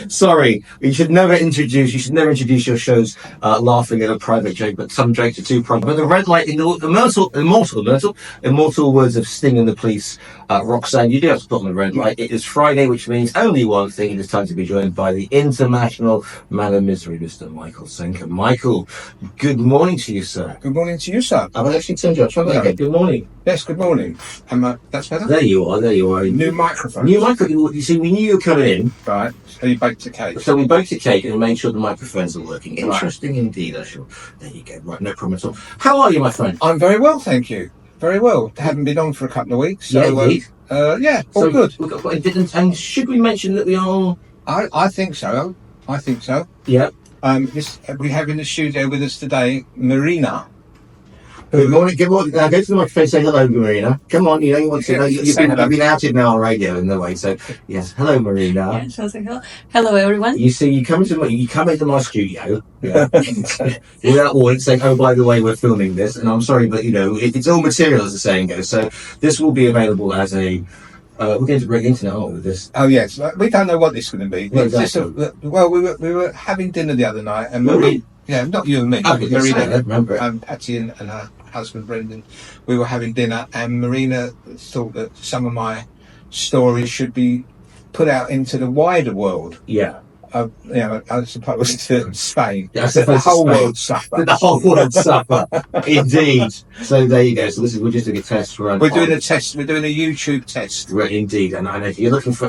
Sorry, you should never introduce your shows laughing at a private joke, but some jokes are too private. But the red light in the immortal words of Sting and the Police, Roxanne, you do have to put on the red light. It is Friday, which means only one thing. It is time to be joined by the international man of misery, Mr. Michael Senker. Michael, good morning to you, sir. Good morning to you, sir. I've actually turned you up. Good morning. Yes, good morning. That's better? There you are. New microphone. You see, we knew you were coming in. Right. So you baked a cake. So we baked a cake and made sure the microphones are working. Right. Interesting indeed, Ashel. There you go. Right, no problem at all. How are you, my friend? I'm very well, thank you. Very well. Haven't been on for a couple of weeks. So, indeed. All good. And should we mention that we are... I think so. Yeah. We have in the studio with us today Marina. Good morning. Now go to the microphone and say hello, Marina. Come on, you want to know. You've been outed now on radio in the way. So, yes. Hello, Marina. Yes, I was like, hello, everyone. You see, you come into my studio without warning, saying, "Oh, by the way, we're filming this," and I'm sorry, but it's all material, as the saying goes. So this will be available as a. We're going to bring internet on with this. Oh yes, we don't know what this is going to be. Well, exactly. We were having dinner the other night, and Marina. Yeah, not you and me. Marina, remember it. Patty and her husband Brendan, we were having dinner, and Marina thought that some of my stories should be put out into the wider world. Yeah. I suppose to Spain. Yeah, the whole world suffer. The whole world suffer. Indeed. So there you go. So we're just doing a test run. We're doing a test. We're doing a YouTube test. Right, indeed. And if you're looking for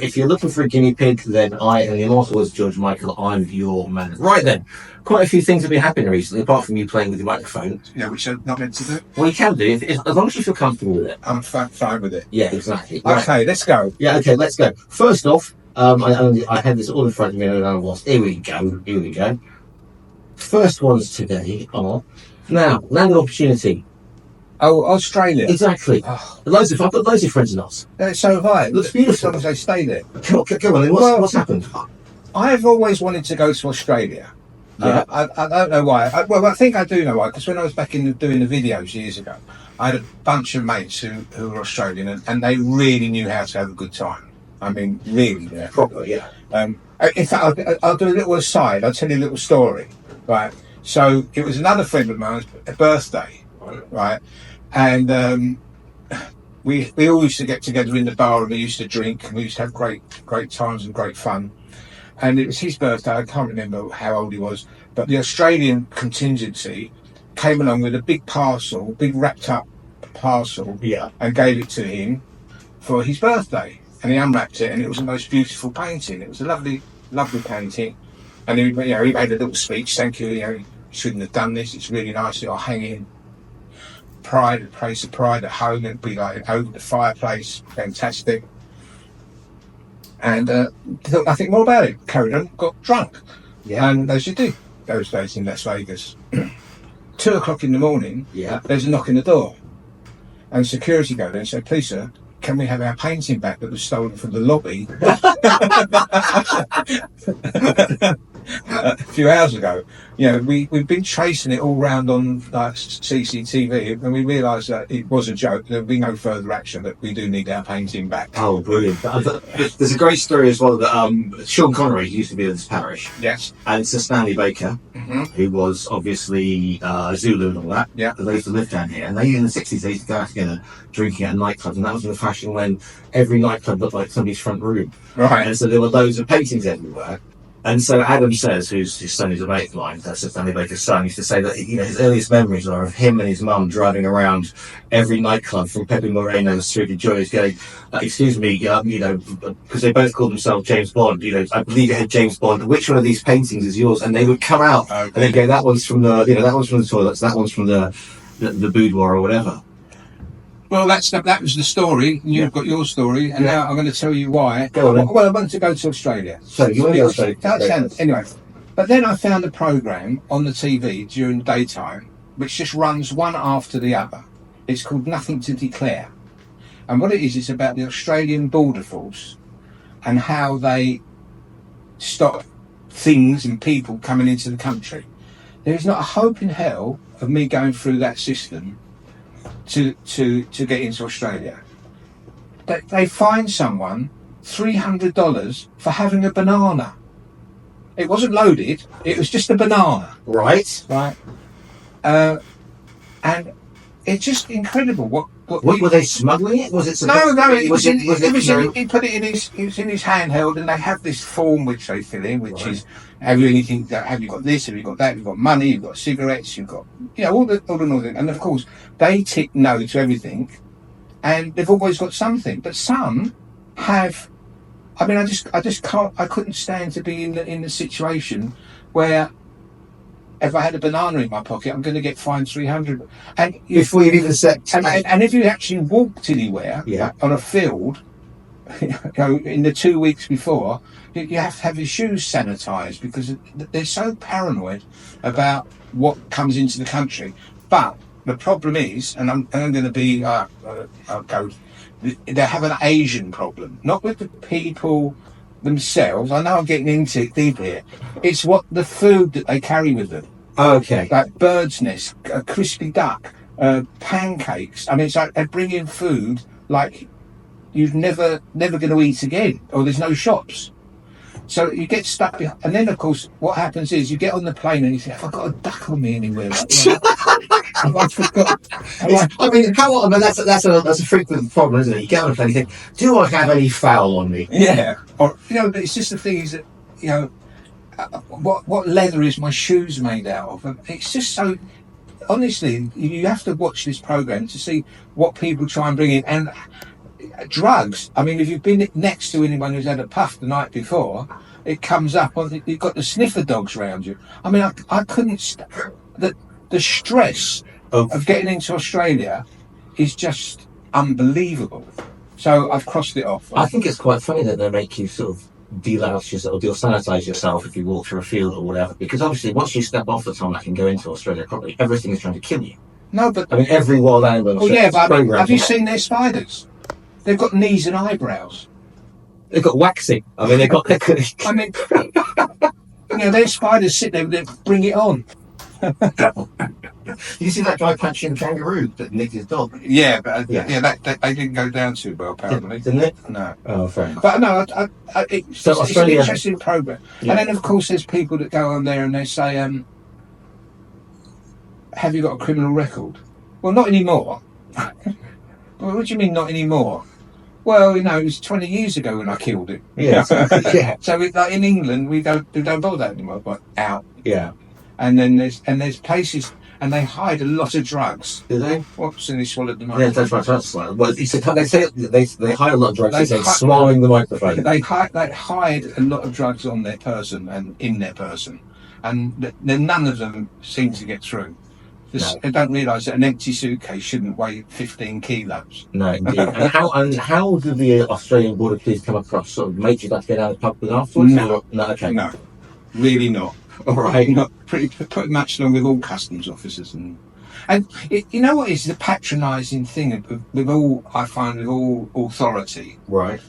a guinea pig, then I and the immortal was George Michael. I'm your man. Right then. Quite a few things have been happening recently, apart from you playing with your microphone. Yeah, which I'm not meant to do. Well, you can do as long as you feel comfortable with it. I'm fine with it. Yeah, exactly. Right. Okay, let's go. Yeah, okay, let's go. First off, I had this all in front of me and I was. Here we go. First ones today are land opportunity. Oh, Australia. Exactly. Oh. I've got loads of friends in us. So have I. Looks beautiful. As long as they stay there. Come on then. What's happened? I've always wanted to go to Australia. Yeah. I don't know why. I think I do know why, because when I was back doing the videos years ago, I had a bunch of mates who were Australian, and they really knew how to have a good time. I mean, really. Yeah. Properly, yeah. In fact, I'll do a little aside. I'll tell you a little story. Right. So it was another friend of mine's birthday. Right. And we all used to get together in the bar and we used to drink and we used to have great times and great fun. And it was his birthday. I can't remember how old he was, but the Australian contingency came along with a big wrapped up parcel, and gave it to him for his birthday. And he unwrapped it, and it was the most beautiful painting. It was a lovely painting. And he made a little speech. Thank you. You shouldn't have done this. It's really nice. I'll hang in place of pride at home, and be like over the fireplace. Fantastic. And thought nothing more about it. Carried on, got drunk. Yeah. And as you do those days in Las Vegas. 2 o'clock in the morning, there's a knock in the door. And security go there and say, "Please, sir, can we have our painting back that was stolen from the lobby a few hours ago?" We've been tracing it all round on CCTV, and we realised that it was a joke. There'll be no further action, that we do need our painting back. Oh, brilliant. There's a great story as well that Sean Connery used to be in this parish. Yes. And it's Stanley Baker, who was obviously Zulu and all that. Yeah. They used to live down here. And in the 60s, they used to go out together drinking at nightclubs. And that was in the fashion when every nightclub looked like somebody's front room. Right. And so there were loads of paintings everywhere. And so Adam says, who's his son, who's a mate of mine, that's Stanley Baker's son, used to say that his earliest memories are of him and his mum driving around every nightclub from Pepe Moreno's through to Joy's, going, "Excuse me, because they both called themselves James Bond. I believe you had James Bond. Which one of these paintings is yours?" And they would come out and they'd go, "That one's from the, that one's from the toilets. That one's from the boudoir or whatever." Well, that was the story. You've got your story, and now I'm going to tell you why. Go on, then. Well, I wanted to go to Australia. So you want to go to Australia? Anyway, but then I found a program on the TV during the daytime, which just runs one after the other. It's called Nothing to Declare, and what it is, it's about the Australian Border Force and how they stop things and people coming into the country. There is not a hope in hell of me going through that system to get into Australia. They fine someone $300 for having a banana. It wasn't loaded. It was just a banana, Right. right? And it's just incredible what What were they smuggling it? Was it? No, it was in, no? he put it in his handheld, and they have this form which they fill in, which Right. is have you anything? Have you got this? Have you got that? Have you got money? You've got cigarettes? You've got all the normal things. And of course they tick no to everything, and they've always got something. But some have. I mean, I just can't. I couldn't stand to be in the situation where, if I had a banana in my pocket, I'm going to get fined 300. And Before you've even set. and if you actually walked anywhere on a field, in the 2 weeks before, you have to have your shoes sanitised because they're so paranoid about what comes into the country. But the problem is, and I'm going to be, I'll go. They have an Asian problem, not with the people themselves. I know I'm getting into it deep here. It's what the food that they carry with them. Okay. Like bird's nest, a crispy duck, pancakes. I mean, it's like they bring in food like you've never going to eat again, or there's no shops. So you get stuck behind, and then of course what happens is you get on the plane and you think, have I got a duck on me anywhere? I forgot. I mean, how often? I mean, that's a frequent problem, isn't it? You get on a plane, you think, do I have any foul on me? Yeah. Or it's just the thing is that what leather is my shoes made out of? And it's just so. Honestly, you have to watch this program to see what people try and bring in. And drugs. I mean, if you've been next to anyone who's had a puff the night before, it comes up. You've got the sniffer dogs around you. I mean, I couldn't. The stress of getting into Australia is just unbelievable. So I've crossed it off. I think it's quite funny that they make you sort of delouse yourself, or sanitize yourself if you walk through a field or whatever. Because obviously, once you step off the tarmac and go into Australia properly, everything is trying to kill you. No, but I mean, every wild animal. Oh yeah, but have you seen their spiders? They've got knees and eyebrows. They've got waxing. I mean, they've got. I mean, their spiders sit there. They bring it on. You see that guy punching a kangaroo that nicked his dog? Yeah, but that they didn't go down too well apparently. Didn't it? No. Oh, fair enough. But no, it's an interesting program. Yeah. And then of course there's people that go on there and they say, "Have you got a criminal record?" Well, not anymore. Well, what do you mean not anymore? Well, it was 20 years ago when I killed it. Yeah. Yeah. So like in England, we don't bother that anymore. But out. Yeah. And then there's places, and they hide a lot of drugs. Do they? Whoops! And he swallowed the Yeah, microphone. that's right. Well, they say they hide a lot of drugs. They say swallowing the microphone. They hide a lot of drugs on their person and in their person, and none of them seem to get through. No. They don't realise that an empty suitcase shouldn't weigh 15 kilos. No, indeed. And how do the Australian Border Police come across? Sort of make you like to get out of the pub with afterwards? No. No. Okay. No, really not. All right. Not pretty much along with all customs officers and you know what is the patronising thing with all I find with all authority. Right.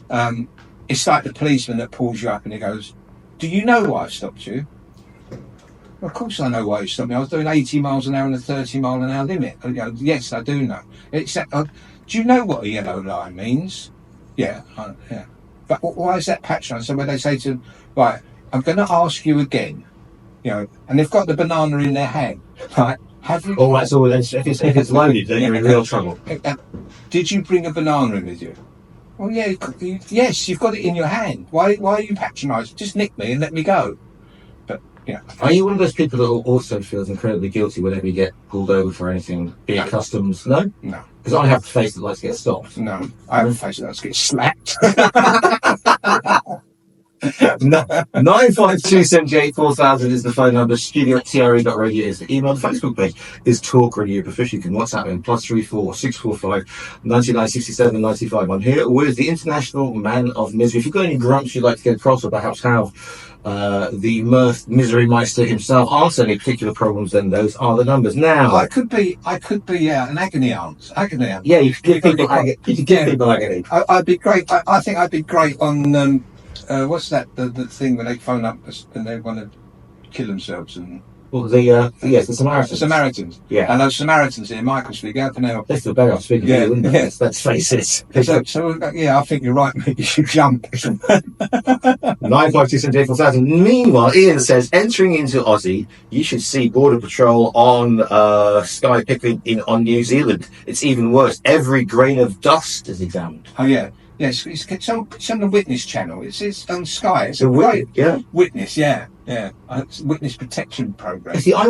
It's like the policeman that pulls you up and he goes, "Do you know why I stopped you?" Well, of course I know why you stopped me. I was doing 80 miles an hour and a 30 mile an hour limit. Yes, I do know. Except, do you know what a yellow line means? Yeah, yeah. But why is that patronising? So when they say to them, right, I'm going to ask you again, and they've got the banana in their hand, right? Have you? Oh, that's all. If it's loaded, then you're in real trouble. Did you bring a banana in with you? Well, yeah. Yes, you've got it in your hand. Why are you patronising? Just nick me and let me go. But Are you one of those people that also feels incredibly guilty whenever you get pulled over for anything, be it customs? No. No. Because I have a face that likes to get stopped. No, I have a face that likes to get slapped. 952784000 is the phone number. studio@tre.radio is the email. The Facebook page is Talk Radio Professional. You can WhatsApp in +34 645 9967 95. I'm here with the International Man of Misery. If you've got any grumps you'd like to get across, or perhaps have the Misery Meister himself answer any particular problems, then those are the numbers. Now, I could be an agony aunt. yeah, you could give people agony. I'd be great. I think I'd be great on what's that? The thing when they phone up and they want to kill themselves and Well, the Samaritans. The Samaritans. Yeah. And those Samaritans in Michael Street, how can they help? They feel better off speaking to you, wouldn't they? Let's face it. So, yeah, I think you're right, mate. You should jump. 952784000. Meanwhile, Ian says, entering into Aussie, you should see Border Patrol on Sky Pickling on New Zealand. It's even worse. Every grain of dust is examined. Oh, yeah. Yes, it's on the Witness channel. It's on Sky. It's a Witness, yeah. It's a witness protection program. See, I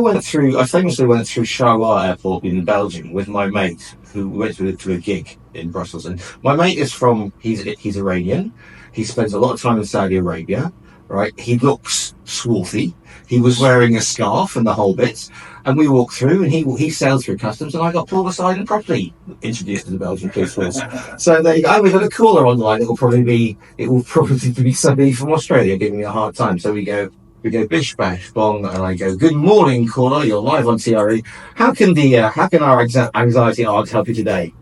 famously went through Charleroi Airport in Belgium with my mate who went to a gig in Brussels. And my mate is he's Iranian. He spends a lot of time in Saudi Arabia, right? He looks swarthy. He was wearing a scarf and the whole bit. And we walked through, and he sailed through customs, and I got pulled aside and properly introduced to the Belgian police force. So there you go. We've got a caller on the line. It will probably be somebody from Australia giving me a hard time. So we go bish bash bong, and I go, good morning, caller. You're live on TRE. How can our anxiety args help you today?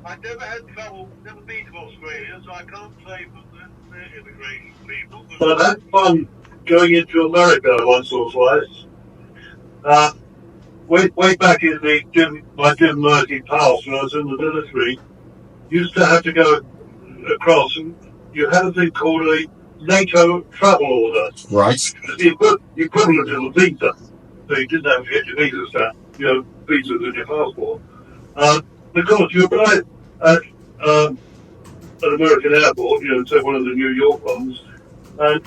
I've never had trouble, never been to Australia, so I can't say for the immigration people. But I've had fun going into America once or twice. Way back in my Jim Murphy past when I was in the military, used to have to go across, and you had a thing called a NATO travel order. Right. The equivalent of a visa. So you didn't have to get your visa stamp, visas in your passport. Of course, you arrive at an American airport, say one of the New York ones, and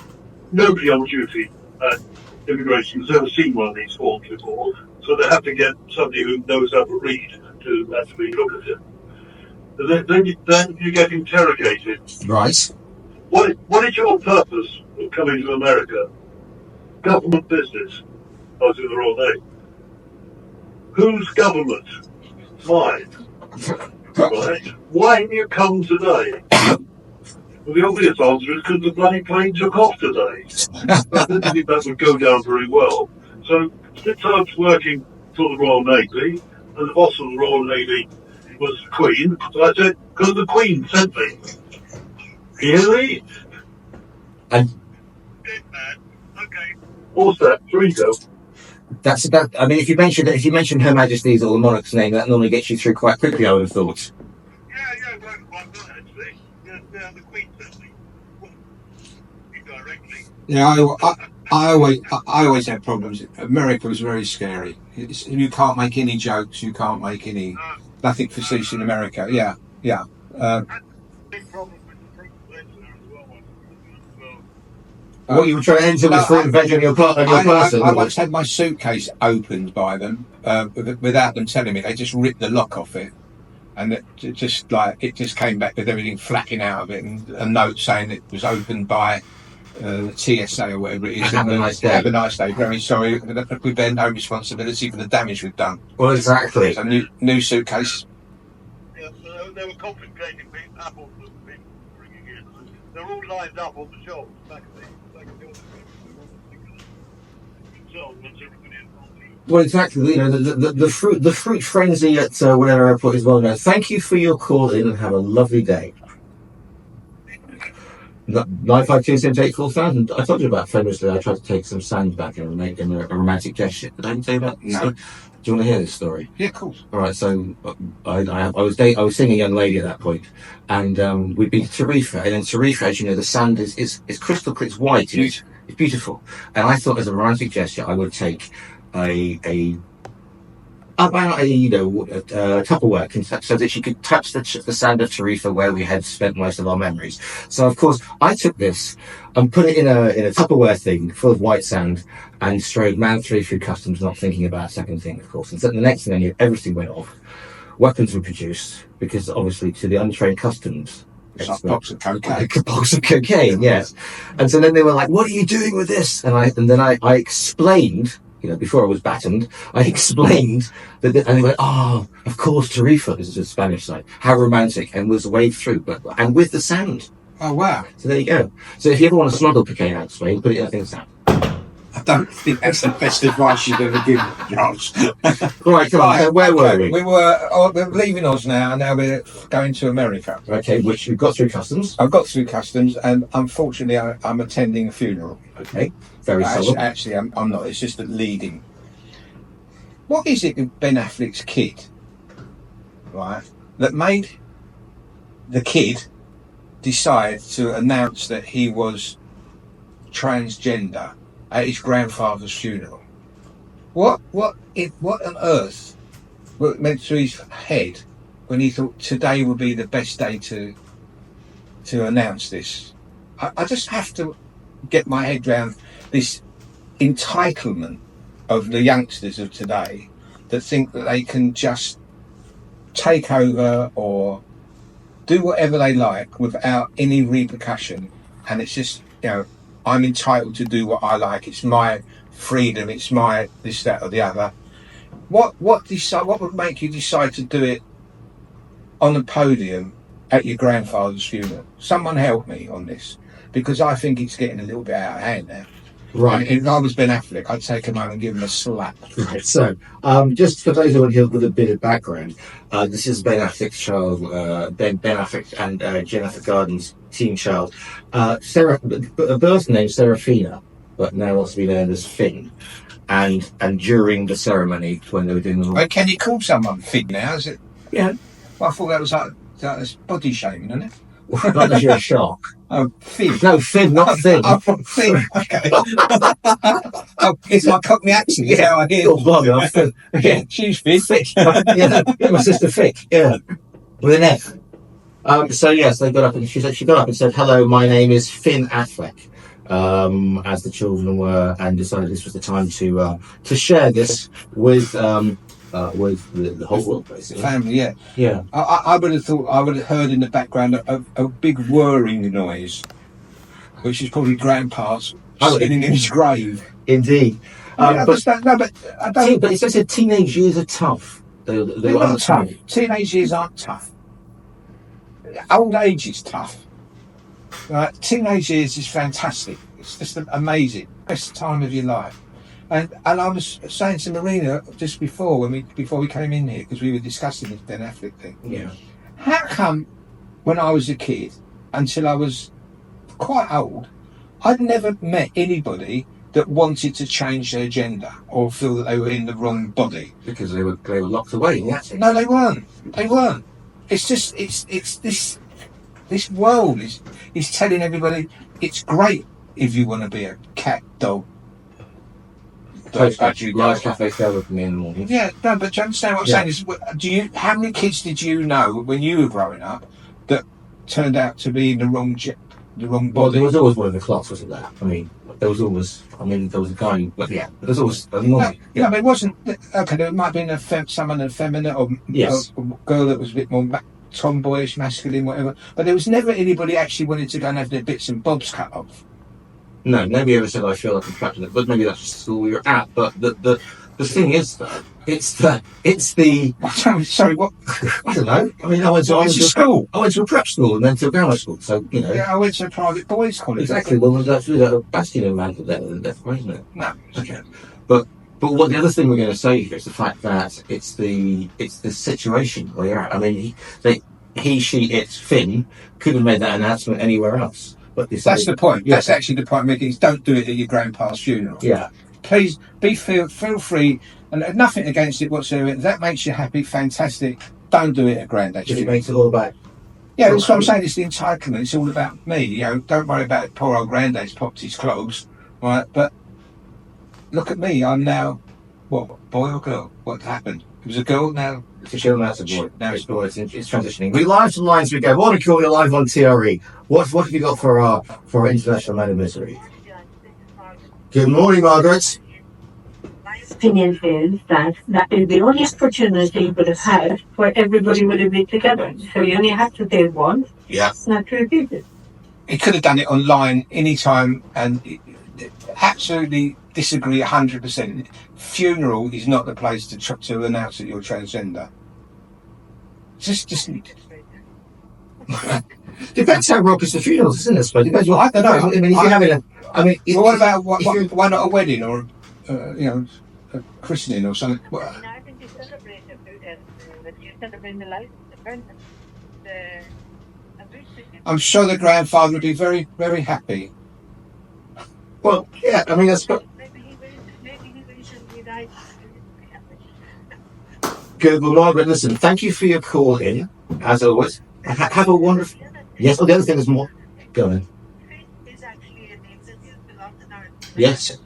nobody on duty at immigration has ever seen one of these forms before, so they have to get somebody who knows how to read to actually look at it. Then you get interrogated. Right. What is your purpose of coming to America? Government business. I was in the Royal Navy. Whose government? Mine. Right. Why have you come today? Well, the obvious answer is because the bloody plane took off today. I didn't think that would go down very well. So, since I was working for the Royal Navy, and the boss of the Royal Navy was the Queen, so I said, because the Queen sent me. Really? And okay. What's that? Rico. That's about. I mean, if you mention Her Majesty's or the monarch's name, that normally gets you through quite quickly, I would have thought. Yeah, quite good actually. Yeah, the Queen sent me. Directly. Yeah, I always had problems. America was very scary. You can't make any jokes. You can't make nothing facetious in America. Yeah. Big problem with the fruit pleasure as well. What you were trying to enter with fruit and veg on your person? I once had my suitcase opened by them without them telling me. They just ripped the lock off it, and it just came back with everything flapping out of it, and a note saying it was opened by the TSA or whatever it is. Have a nice day. Have a nice day. Very sorry. We bear no responsibility for the damage we've done. Well, exactly. So new suitcase. Yeah, they were confiscating apples that were being bringing in. They're all lined up on the shelves back at the Well, exactly. The fruit frenzy at whatever airport is well known. Thank you for your call in, and have a lovely day. 952784000. I told you about famously. I tried to take some sand back and make a romantic gesture. Did I tell you about? No. Do you want to hear this story? Yeah, of course. All right. So I was seeing a young lady at that point, and we'd been to Tarifa, and in Tarifa, as you know, the sand is crystal clear. It's white. It's beautiful. And I thought, as a romantic gesture, I would take a Tupperware so that she could touch the sand of Tarifa where we had spent most of our memories. So of course I took this and put it in a Tupperware thing full of white sand and strode manfully through customs, not thinking about a second thing, of course. And so the next thing I knew, everything went off. Weapons were produced because obviously to the untrained customs. It's like box of cocaine. A box of cocaine, yes. And so then they were like, "What are you doing with this?" And then I explained. Before I was battened, I explained that, and they went, "Oh, of course, Tarifa." This is the Spanish side. How romantic, and was waved through, and with the sand. Oh wow! So there you go. So if you ever want to smuggle cocaine out of Spain, put it in a thing of sand. I don't think that's the best advice you've ever given, Giles. Right, come on. So where were we? We're leaving Oz now, and now we're going to America. Okay, which we've got through customs. I've got through customs, and unfortunately, I'm attending a funeral. Okay, very solemn. Actually, I'm not. It's just a leading. What is it with Ben Affleck's kid, right, that made the kid decide to announce that he was transgender at his grandfather's funeral? What on earth went through his head when he thought today would be the best day to announce this? I just have to get my head around this entitlement of the youngsters of today that think that they can just take over or do whatever they like without any repercussion, and it's just, I'm entitled to do what I like. It's my freedom. It's my this, that, or the other. What would make you decide to do it on the podium at your grandfather's funeral? Someone help me on this, because I think it's getting a little bit out of hand now. Right. If I was Ben Affleck, I'd take him home and give him a slap. Right. So, just for those who want to hear with a bit of background, this is Ben Affleck's child, Ben Affleck and Jennifer Garden's teen child. Sarah, a birth name Serafina, but now wants to be known as Finn. And during the ceremony, when they were doing the... Can you call someone Finn now? Is it? Yeah. Well, I thought that was like that's body shaming, isn't it? Not that you're a shark. Oh, Finn. No, Finn, not Finn. I'm from Finn. Okay. It's my Cockney accent. Yeah, I hear. Oh, blimey, I'm Finn. Yeah, she's Finn. Yeah, my sister Fick. Yeah, with an F. So yes, they got up and she got up and said, "Hello, my name is Finn Affleck." As the children were, and decided this was the time to share this with the whole world, basically. Family, yeah. Yeah. I would have thought, I would have heard in the background a big whirring noise, which is probably Grandpa's sitting in his grave. Indeed. But I don't. But it said teenage years are tough. They're not tough. Teenage years aren't tough. Old age is tough. Right? Teenage years is fantastic. It's just amazing. Best time of your life. And I was saying to Marina just before we came in here, because we were discussing this Ben Affleck thing. Yeah. How come when I was a kid, until I was quite old, I'd never met anybody that wanted to change their gender or feel that they were in the wrong body? Because they were locked away in the attic. No, they weren't. They weren't. It's just it's this world is telling everybody it's great if you want to be a cat, dog. Large cafe fell with me in the morning. Yeah, no, but do you understand what I'm saying? Is how many kids did you know when you were growing up that turned out to be in the wrong body? Well, there was always one of the clocks, wasn't there? I mean, there was a guy, but yeah, there's always a normal. No, but it wasn't. Okay, there might have been someone effeminate or a girl that was a bit more tomboyish, masculine, whatever. But there was never anybody actually wanted to go and have their bits and bobs cut off. No, nobody ever said I feel like I'm trapped in it, but maybe that's just the school we were at. But the thing is, though, it's the. Sorry, what? I don't know. I mean, I went to school. I went to a prep school and then to a grammar school. So Yeah, I went to a private boys' college. Exactly. Well, that's really a bastion of man for death, isn't it? No. Okay. But what the other thing we're going to say here is the fact that it's the situation where you're at. I mean, it, Finn could have made that announcement anywhere else. But that's the point. Yeah. That's actually the point I'm making. Is don't do it at your grandpa's funeral. Yeah. Please feel free, and nothing against it whatsoever. If that makes you happy, fantastic. Don't do it at granddad's funeral. It makes it all about. Yeah, that's what I'm saying. It's the entitlement. It's all about me. Don't worry about it. Poor old granddad's popped his clogs, right? But look at me. I'm now what, boy or girl? What happened? It was a girl now. It's a girl, now it's a boy. Now it's boy. It's transitioning. We live to the lines we go. Morning, call you live on TRE. What have you got for our International Man of Misery? Good morning, Margaret. My opinion is that is the only opportunity you would have had where everybody would have been together. So you only had to say once. Yeah. Not to repeat it. He could have done it online anytime, and absolutely disagree 100%. Funeral is not the place to announce that you're transgender. Just Depends how raucous the funeral is, isn't it? But depends what. I don't know. I mean, if you're having a, I mean, Well, what about why not a wedding or a christening or something? Well, I think you celebrate the food and you celebrate the life of the person. I'm sure the grandfather would be very, very happy. Well, yeah. I mean, that's Maybe he recently died. good. Well, Margaret, listen. Thank you for your call in, as always. Have a wonderful. Yes. Oh, the other thing is more. Go on. Faith is actually a name that used a lot in our Yes.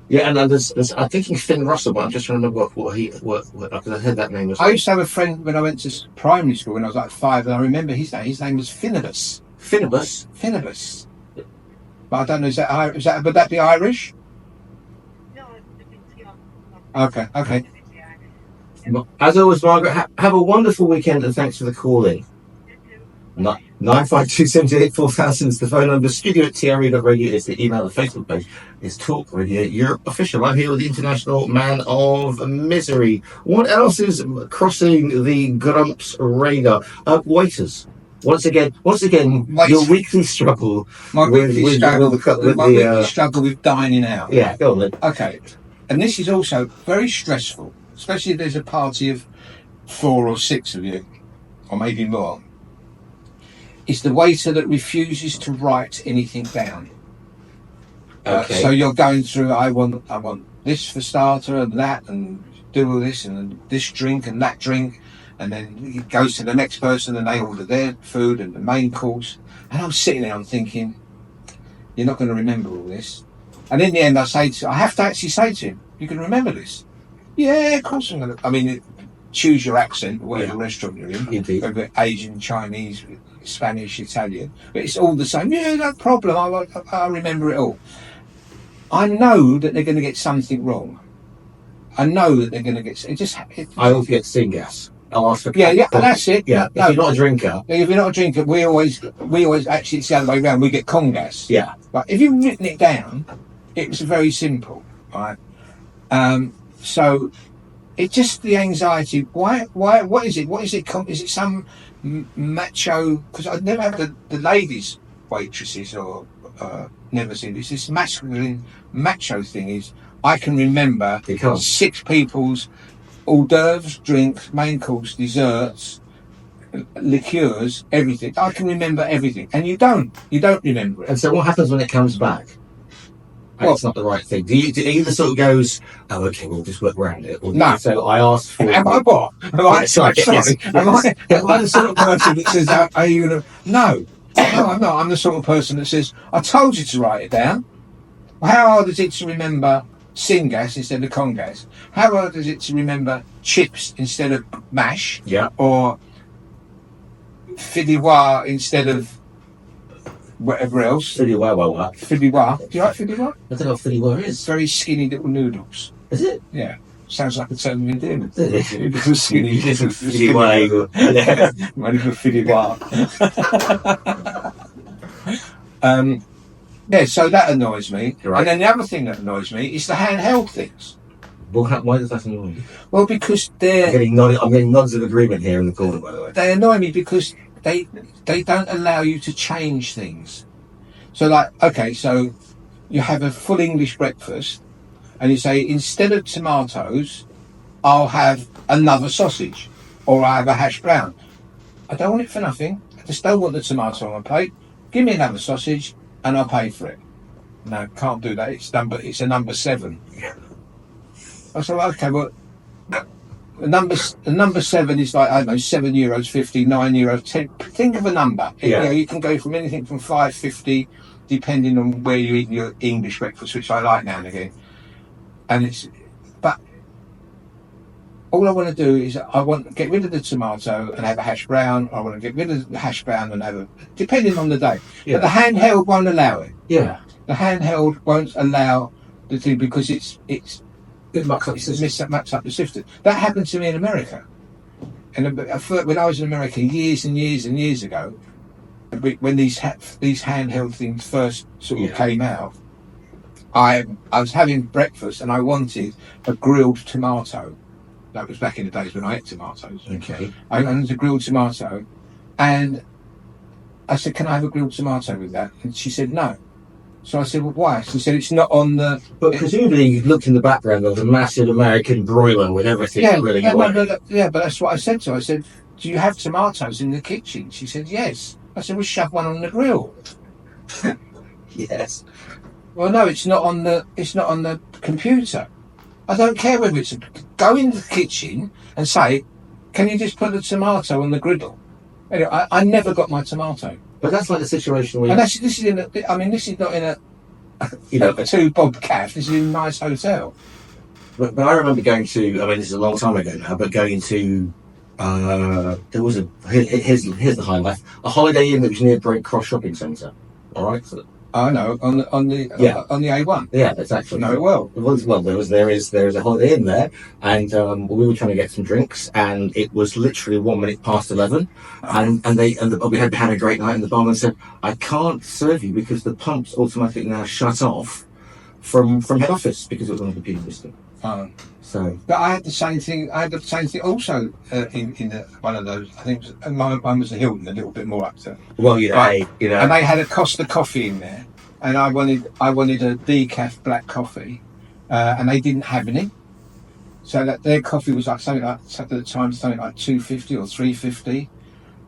Yeah, and there's I'm thinking Finn Russell, but I'm just trying to remember what because I heard that name. I used to have a friend when I went to primary school when I was like 5, and I remember his name. His name was Finibus. Finibus. But I don't know. Would that be Irish? No, it's young. Okay. As always, Margaret, have a wonderful weekend, and thanks for the call in. 952784000 is the phone number. studio@tre.radio is the email. The Facebook page is Talk Radio Europe Official. I'm here with the International Man of Misery. What else is crossing the Grumps radar? Waiters. Once again, your weekly struggle struggle with dining out. Yeah, go on then. Okay, and this is also very stressful, especially if there's a party of 4 or 6 of you, or maybe more. It's the waiter that refuses to write anything down. Okay. So you're going through, I want this for starter and that, and do all this and this drink and that drink, and then it goes to the next person and they order their food and the main course. And I'm sitting there, I'm thinking, you're not going to remember all this. And in the end, I have to actually say to him, you can remember this? Yeah, of course I'm going to. I mean, choose your accent, whatever restaurant you're in. Indeed. Whether Asian, Chinese, Spanish, Italian, but it's all the same. Yeah, no problem. I remember it all. I know that they're going to get something wrong. I know that they're going to get. I always get syngas. I'll ask for. Yeah, that's it. Yeah, if you're not a drinker. If you're not a drinker, we always actually it's the other way around. We get congas. Yeah. But if you've written it down, it's very simple, right? So it's just the anxiety. Why? What is it? What is it? Is it some macho? Because I've never had the ladies waitresses or never seen this. This masculine macho thing is. I can remember 6 people's hors d'oeuvres, drinks, main course, desserts, liqueurs, everything. I can remember everything, and you don't remember it. And so, what happens when it comes back? Well, it's not the right thing. Do you either sort of goes, oh, okay, we'll just work around it, or no? So I asked for. Am I what? Am I sorry? Yes. Am I the sort of person that says, "Are you gonna?" No, I'm not. I'm the sort of person that says, "I told you to write it down." How hard is it to remember syngas instead of congas? How hard is it to remember chips instead of mash? Yeah. Or fideuà instead of whatever else? Fideuà. Fideuà. Do you like fideuà? I don't know what fideuà is. It's very skinny little noodles. Is it? Yeah. Sounds like a term of endearment. Little skinny little fideuà. My little fideuà. Yeah, so that annoys me. Right. And then the other thing that annoys me is the handheld things. Well, why does that annoy you? Well, because I'm getting nods of agreement here in the corner, by the way. they annoy me because they don't allow you to change things. So, like, okay, so you have a full English breakfast, and you say, instead of tomatoes, I'll have another sausage, or I have a hash brown. I don't want it for nothing. I just don't want the tomato on my plate. Give me another sausage, and I'll pay for it. No, can't do that. It's a number 7. I said, okay, well, the number 7 is like, I don't know, €7.50, €9, 10. Think of a number. Yeah. You can go from anything from $5.50, depending on where you eat your English breakfast, which I like now and again. But all I want to do is I want to get rid of the tomato and have a hash brown. I want to get rid of the hash brown and have depending on the day. Yeah. But the handheld won't allow it. Yeah. The handheld won't allow the thing because it mucks up the system. That happened to me in America. And when I was in America years and years and years ago, when these handheld things first sort of came out, I was having breakfast and I wanted a grilled tomato. That was back in the days when I ate tomatoes. Okay. I wanted a grilled tomato, and I said, "Can I have a grilled tomato with that?" And she said, "No." So I said, "Well, why?" She said, "It's not on the." But presumably you looked in the background, there was a massive American broiler with everything grilling away. But that's what I said to her. I said, "Do you have tomatoes in the kitchen?" She said, "Yes." I said, "Well, shove one on the grill." Yes. Well, no, it's not on the computer. I don't care whether it's go in the kitchen and say, "Can you just put the tomato on the griddle?" Anyway, I never got my tomato. But that's like the situation where And this is not in a a two-bob cafe. This is in a nice hotel. But I remember going to, I mean, this is a long time ago now, but going to, there was here's the highlight, a Holiday Inn that was near Brent Cross Shopping Centre. All right. So, I know on the A1. Yeah, exactly. Know it well. Well, there is a Holiday Inn there, and we were trying to get some drinks, and it was literally 1 minute past 11, and we had a great night, and the barman said, "I can't serve you because the pump's automatically now shut off from head office because it was on the computer system." So, but I had the same thing. Also in one of those. I think mine was the Hilton, a little bit more up to. Well, and they had a Costa coffee in there, and I wanted a decaf black coffee, and they didn't have any. So that their coffee was like something like at the time something like $2.50 or $3.50.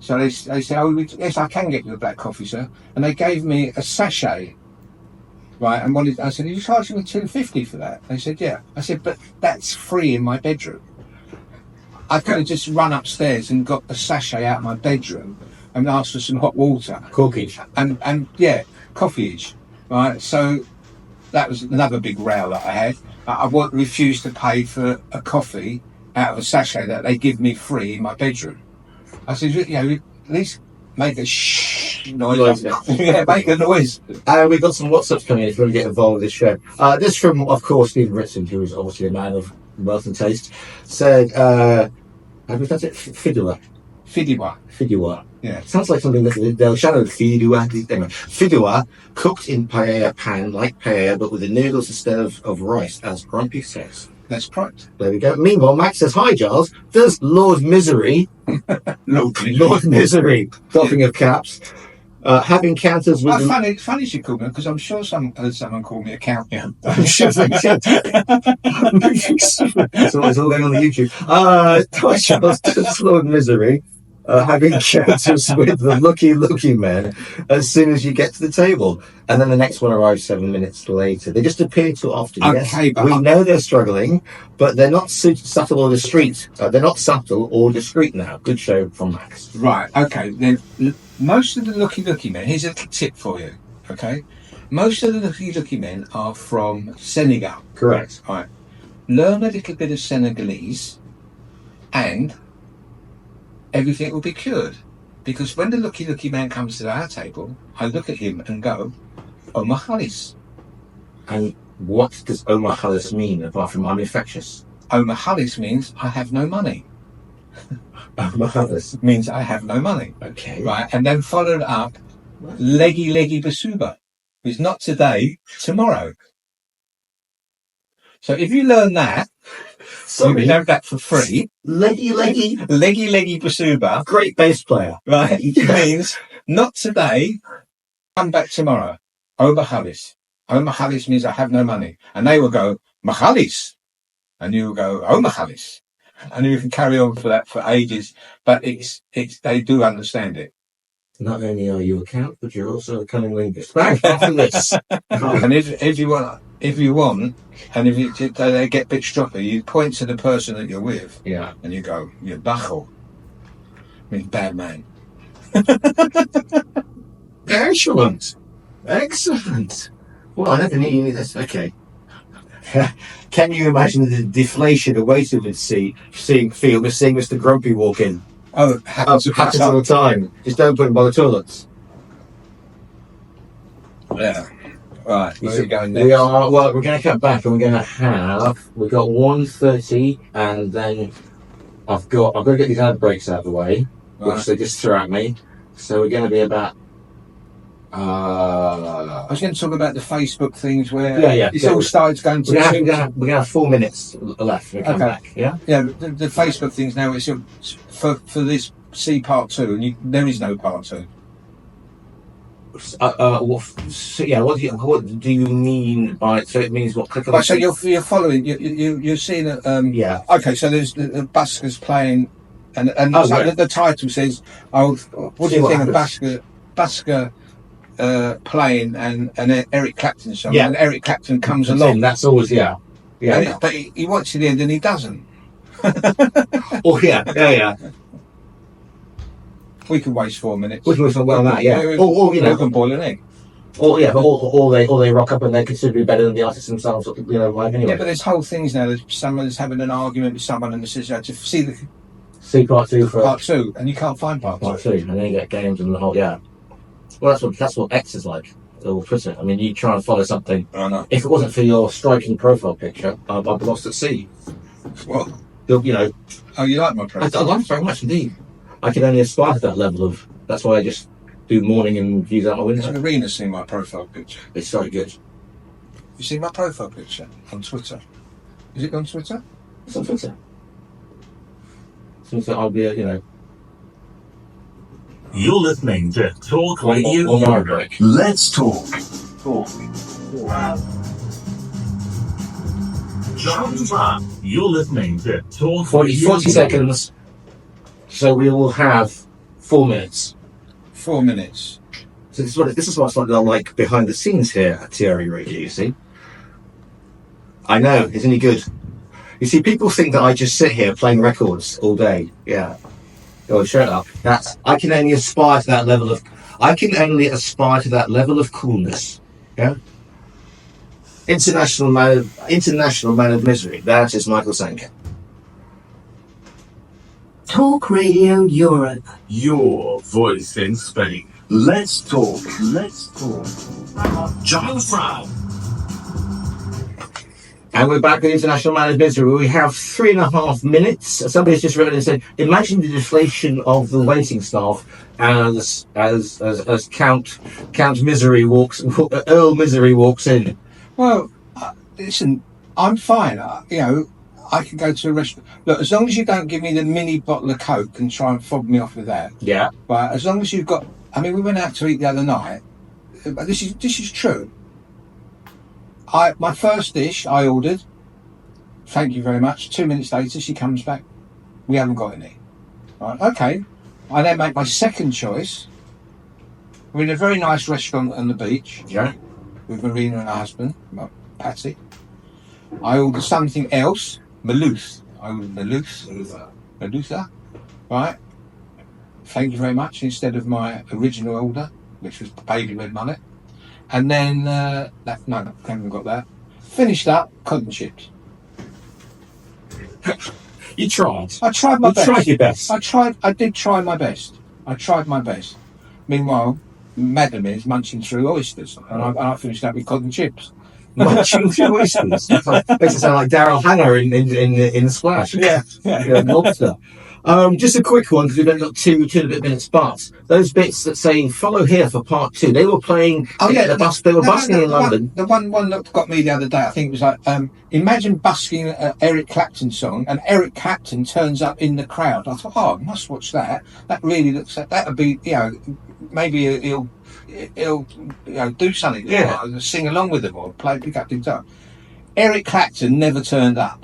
So they said, "Oh, yes, I can get you a black coffee, sir," and they gave me a sachet. Right, and I said, "Are you charging me $2.50 for that?" They said, "Yeah." I said, "But that's free in my bedroom." I could have just run upstairs and got a sachet out of my bedroom and asked for some hot water. corkage. And coffeeage. Right, so that was another big row that I had. I refused to pay for a coffee out of a sachet that they give me free in my bedroom. I said, at least make a noise. Yeah, make a noise. We've got some WhatsApps coming in if you want to get involved with this show. This from, of course, Stephen Ritson, who is obviously a man of wealth and taste, said, how do we pronounce it? Fidua. Yeah. Sounds like something that they'll shadow fidua. Fidua, cooked in paella pan like paella, but with the noodles instead of rice, as Grumpy says. That's correct. There we go. Meanwhile, Max says, "Hi, Giles. Does Lord Misery, Lord Misery, doffing of caps, have encounters with..." Funny you called me, because I'm sure someone called me a countdown. I'm sure they did. So it's all going on the YouTube. Hi, Giles. Does Lord Misery have encounters with the lucky men as soon as you get to the table? And then the next one arrives 7 minutes later. They just appear too often. Okay, yes, we know they're struggling, but they're not subtle or discreet. They're not subtle or discreet now. Good show from Max. Right, okay. Then most of the lucky men, here's a tip for you, okay? Most of the lucky men are from Senegal. Correct. Right. Learn a little bit of Senegalese and everything will be cured. Because when the lucky man comes to our table, I look at him and go, "Omar Khalis." And what does Omar Khalis mean, apart from I'm infectious? Omar Khalis means I have no money. Omar Khalis means I have no money. Okay. Right, and then followed up, Leggy Basuba, is not today, tomorrow. So if you learn that, you can have that for free. Leggy Basuba. Great bass player. Right, it means not today, come back tomorrow. Omar Khalis. Omar Khalis means I have no money. And they will go, Mahalis. And you will go, Omar Khalis. And you can carry on for that for ages. But they do understand it. Not only are you a count, but you're also a cunning linguist. Back after this. And if you want, and if they get a bit stroppy, you point to the person that you're with. Yeah. And you go, "You're Bachel." Means bad man. Excellent. Well, I never knew you knew this. Okay. Can you imagine the deflation a waiter would seeing Mr. Grumpy walk in? Oh, happens all the time. Just don't put him by the toilets. Yeah. Right. Where are you going next? We're going to cut back and we've got 1:30 and then I've got to get these ad breaks out of the way, which they just threw at me. So we're going to be about I was going to talk about the Facebook things where Yeah. it's all started going to. We're gonna have 4 minutes left. We come back. Yeah. Yeah, the Facebook things now. It's for this see part 2, and there is no part 2. What do you mean by? So it means what? Click on. Right, so you're following. You're seeing it. Yeah. Okay, so there's the buskers playing, and the title says, "Oh, what do you think of Busker playing and Eric Clapton song?" Yeah. And Eric Clapton comes along. That's always yeah. But he watches to the end and he doesn't. Oh yeah. We can waste 4 minutes. We can waste well on that, yeah. Or we can boil an egg. Or they rock up and they're considerably better than the artists themselves, like anyway. Yeah, but there's whole things now. There's someone's having an argument with someone and says, to see part 2 for part 2, and you can't find part 2, and then you get games and the whole Well, that's what X is like, or Twitter. I mean, you try and follow something. I know. If it wasn't for your striking profile picture, I'd be lost at sea. What? Oh, you like my profile? I like it very much indeed. I can only aspire to that level of. That's why I just do morning and views out my window. Has Marina seen my profile picture? It's very good. You see my profile picture on Twitter? Is it on Twitter? It's on Twitter. Seems like I'll be, You're listening to Talk on Radio my break. Let's talk. You're listening to Talk 40 seconds. So we will have 4 minutes. 4 minutes. So this is what's like behind the scenes here at TRE Radio, you see. I know, isn't he good? You see, people think that I just sit here playing records all day. Yeah. Oh, shut up. I can only aspire to that level of coolness. Yeah. International man of misery. That is Michael Sanka. Talk Radio Europe. Your voice in Spain. Let's talk. Giles Brown. And we're back with International Man of Misery. We have 3.5 minutes. Somebody's just written and said, imagine the deflation of the waiting staff as Count Misery Earl Misery walks in. Well, listen, I'm fine. I can go to a restaurant. Look, as long as you don't give me the mini bottle of Coke and try and fob me off with that. Yeah. But as long as you've got, we went out to eat the other night. But this is true. My first dish I ordered. Thank you very much. 2 minutes later, she comes back. We haven't got any. Right, okay. I then make my second choice. We're in a very nice restaurant on the beach. Yeah. With Marina and her husband, Patsy. I ordered something else. Malouth. I ordered Malouth. Right. Thank you very much. Instead of my original order, which was baby red mullet. And then, haven't got that. Finished up, cotton chips. You tried. I tried my best. You tried your best. I did try my best. I tried my best. Meanwhile, Madam is munching through oysters. And I finished up with cotton chips. Munching through oysters. Makes it sound like Daryl Hannah in Splash. Yeah. Lobster. Just a quick one, because we've only got two and a bit minutes, but those bits that say follow here for part 2, they were playing. Oh yeah, they were busking in London. The one that got me the other day, I think, was like, imagine busking an Eric Clapton song, and Eric Clapton turns up in the crowd. I thought, I must watch that. That really looks like that would be, maybe he'll do something. Yeah, sing along with them or pick up the guitar. Eric Clapton never turned up.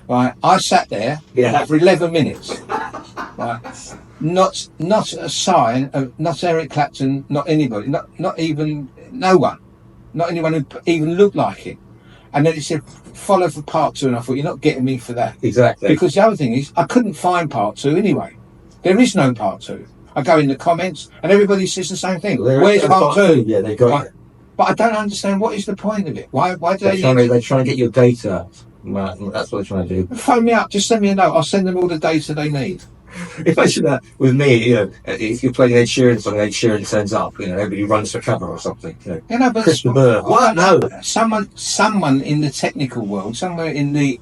Right, I sat there for 11 minutes. Right, not a sign of not Eric Clapton, not anybody, not even no one, not anyone who even looked like him. And then it said follow for part 2, and I thought, you're not getting me for that. Exactly. Because the other thing is, I couldn't find part 2 anyway. There is no part 2. I go in the comments and everybody says the same thing. Where's part 2? Yeah, they got it. But I don't understand what is the point of it. Why do they try and get your data. That's what they're trying to do. Phone me up, just send me a note. I'll send them all the data they need. Imagine that with me, if you're playing Ed Sheeran song, Ed Sheeran turns up, everybody runs for cover or something. But Chris Burr. What? No. Someone in the technical world, somewhere in the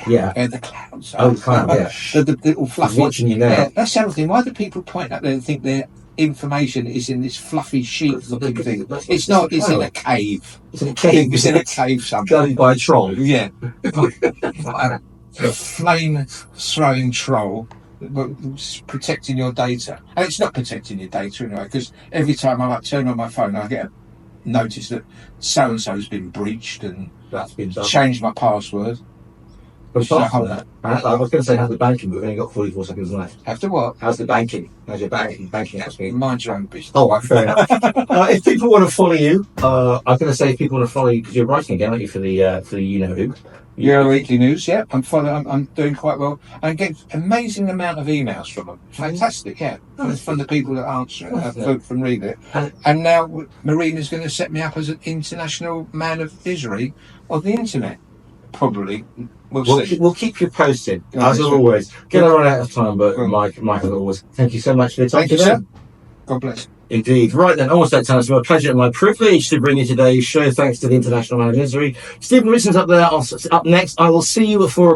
the clouds. Oh, the cloud. Yeah. The little fluffy. I'm watching you now. Yeah, that's the other thing. Why do people point up there and think they're information is in this fluffy sheet-looking thing. It's not. It's in a cave. It's in a cave. It's in a cave somewhere. Guarded by a troll. Yeah. A flame-throwing troll that's protecting your data. And it's not protecting your data anyway, because every time I turn on my phone, I get a notice that so-and-so's been breached and That's been done. changed my password. But apart from that, I was going to say how's the banking, but we've only got 44 seconds left. After what? How's the banking? How's your banking apps been? Mind your own business. Oh, right, fair enough. If people want to follow you, I'm going to say if people want to follow you, because you're writing again, aren't you, for the you know who? Euro Weekly News, yeah, I'm doing quite well. I get amazing amount of emails from them. Fantastic, yeah. From the people that answer it, from reading it. And now Marina's going to set me up as an international man of misery of the internet. Probably. We'll see. We'll keep you posted, Yeah, as that's always. Gonna run out of time, but Well, Mike, as always, thank you so much for your time Thank you, today. sir. God bless. Indeed. Right then, almost that time. It's my pleasure and my privilege to bring you today's show. Thanks to the International Man of Misery. Stephen Richardson's up there. Up next. I will see you at 4